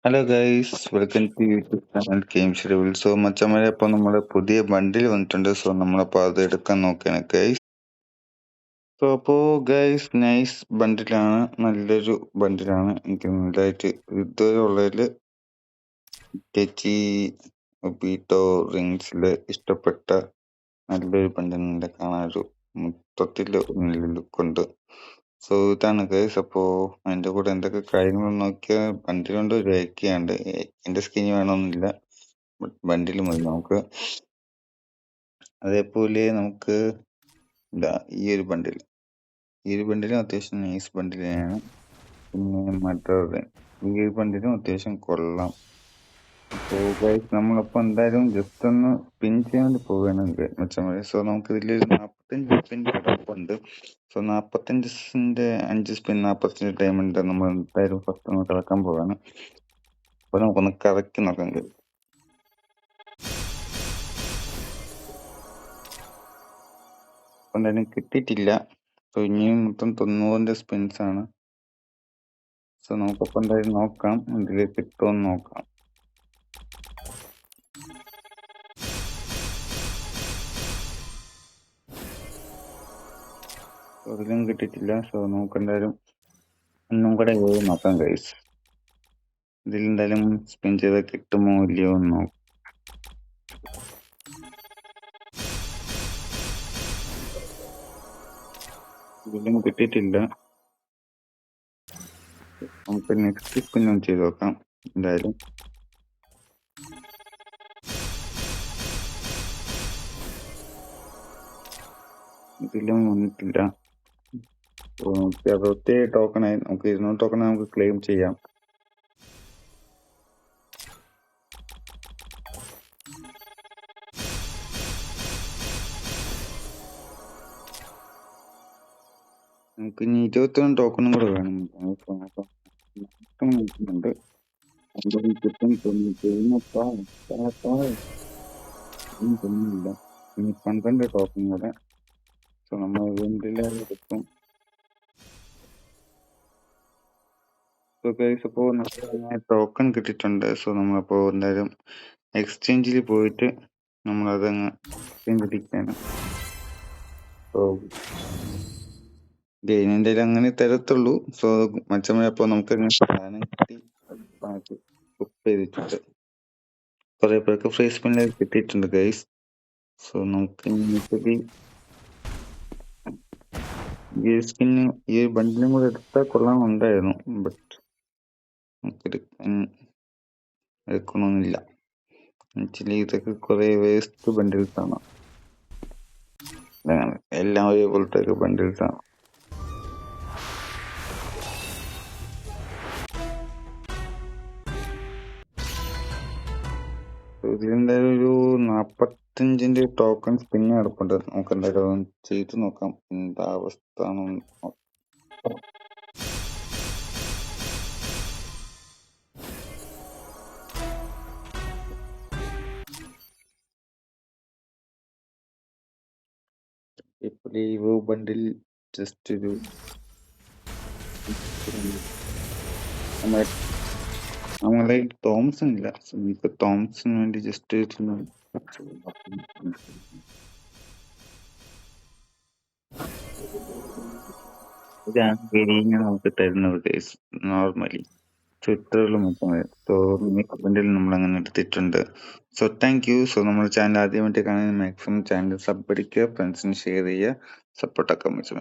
Hello guys, welcome to YouTube channel game schedule. So മച്ചന്മാരെ, അപ്പോൾ നമ്മുടെ പുതിയ ബണ്ടിൽ വന്നിട്ടുണ്ട്. സോ നമ്മളപ്പോൾ അത് എടുക്കാൻ നോക്കുകയാണ് ഗൈസ്. സോ അപ്പോൾ ഗൈസ്, നൈസ് ബണ്ടിലാണ്, നല്ലൊരു ബണ്ടിലാണ്. എനിക്ക് നല്ലതായിട്ട് ഇതുവരെ ഉള്ളതിൽ കെച്ചി ബീറ്റോ റിങ്സിൽ ഇഷ്ടപ്പെട്ട നല്ലൊരു ബണ്ടിലിൻ്റെ കാണാനൊരു മൊത്തത്തിൽ നല്ല ലുക്കുണ്ട്. സോ ഇതാണ് ഗൈസ്. അപ്പോൾ അതിൻ്റെ കൂടെ എന്തൊക്കെ കാര്യങ്ങൾ നോക്കിയാൽ ബണ്ടിലുണ്ട്, ഒരു ഏക്കെയുണ്ട്. എൻ്റെ സ്കിന് വേണമെന്നില്ല, ബണ്ടിൽ മതി നമുക്ക്. അതേപോലെ നമുക്ക് ഇതാ ഈ ഒരു ബണ്ടിലും അത്യാവശ്യം നൈസ് ബണ്ടിലാണ്. പിന്നെ മറ്റൊരു ഈ ഒരു ബണ്ടിലും അത്യാവശ്യം കൊള്ളാം. അപ്പോൾ ഗൈസ്, നമ്മളപ്പോൾ എന്തായാലും ജസ്റ്റ് ഒന്ന് സ്പിൻ ചെയ്യാൻ വേണ്ടി പോവുകയാണ് മെച്ചമായി. സോ നമുക്ക് ഇതിലൊരു 45 സ്പിൻ കിടപ്പുണ്ട്. സോ 45 5 സ്പിൻ 45 ഡയമണ്ട് നമ്മൾ എന്തായാലും ഫസ്റ്റ് ഒന്ന് കളക്കാൻ പോവാണ്. അപ്പോൾ നമുക്കൊന്ന് കറക്കി നോക്കാം ഗൈസ്. എന്തായാലും കിട്ടിയിട്ടില്ല. സോ ഇനിയും മൊത്തം 90 സ്പിൻസ് ആണ്. സോ നമുക്കപ്പോൾ എന്തായാലും നോക്കാം ഇതിൽ കിട്ടുമെന്ന് നോക്കാം. അതിലും കിട്ടിയിട്ടില്ല. സോ നമുക്ക് എന്തായാലും ഒന്നും കൂടെ നോക്കാം ഗൈസ്. ഇതിലെന്തായാലും സ്പിൻ ചെയ്ത് കിട്ടുമോ ഇല്ലയോ എന്ന് നോക്കാം. ഇതിലും കിട്ടിയിട്ടില്ല. നമുക്ക് നെക്സ്റ്റ് സ്പിൻ ഒന്ന് ചെയ്ത് നോക്കാം. എന്തായാലും ഇതിലും വന്നിട്ടില്ല. 67 ടോക്കണായി. നമുക്ക് 200 ടോക്കൺ നമുക്ക് ക്ലെയിം ചെയ്യാം. നമുക്ക് ഇനി 21 ടോക്കണും കൂടെ വേണം. നോക്കുന്നുണ്ട്. തോന്നുന്നില്ല. ഇനി 12 ടോക്കൺ കൂടെ. സോ നമ്മൾ കിട്ടും. സോ ഗൈസ്, അപ്പോൾ ടോക്കൺ കിട്ടിയിട്ടുണ്ട്. സോ നമ്മളപ്പോൾ എന്തായാലും എക്സ്ചേഞ്ചിൽ പോയിട്ട് നമ്മളതങ്ങ് പിടിക്കാണ്. സോ ഗെയിമിൻ്റെ അങ്ങനെ തരത്തുള്ളൂ. സോ മച്ചമ്മയപ്പോൾ നമുക്ക് സാധനം കിട്ടി, ബുക്ക് ചെയ്തിട്ടുണ്ട്. കുറെ പേർക്ക് ഫ്രീ സ്പിന്നിൽ കിട്ടിയിട്ടുണ്ട് ഗൈസ്. സോ നമുക്ക് ഈ സ്കിന്ന് ഈ ബണ്ടിലും കൂടെ എടുത്താൽ കൊള്ളാമെന്നുണ്ടായിരുന്നു. ബട്ട് നമുക്ക് എടുക്കണമെന്നില്ല. ആക്ച്വലി ഇതൊക്കെ കുറെ വേസ്റ്റ് ബണ്ടിൽസ് ആണ്. എല്ലാം ഒരേപോലത്തെ ബണ്ടിൽസ് ആണ്. ഇതിലെന്തായാലും ഒരു 45 ടോക്കൺ സ്പിന്ന് കിടപ്പുണ്ട്. നമുക്ക് എന്തായാലും ചെയ്ത് നോക്കാം എന്താ അവസ്ഥ. ഇപ്പോൾ ഈ ബണ്ടിൽ ജസ്റ്റ് ഒരു നമ്മളെ തോംസൺ ഇല്ല. നമുക്ക് തോംസൺ വേണ്ടി ജസ്റ്റ് ഇതാണ് നമുക്ക് തരുന്നത് കേസ് നോർമലി. സോ ഇത്രയുള്ള മൊത്തമായി. സോ ബണ്ടിൽ നമ്മൾ അങ്ങനെ എടുത്തിട്ടുണ്ട്. So thank you. സോ നമ്മുടെ ചാനൽ ആദ്യമായിട്ട് കാണാൻ മാക്സിമം ചാനൽ സബ് അടിക്കുക, ഫ്രണ്ട്സിന് ഷെയർ ചെയ്യുക, സപ്പോർട്ടൊക്കെ വെച്ച്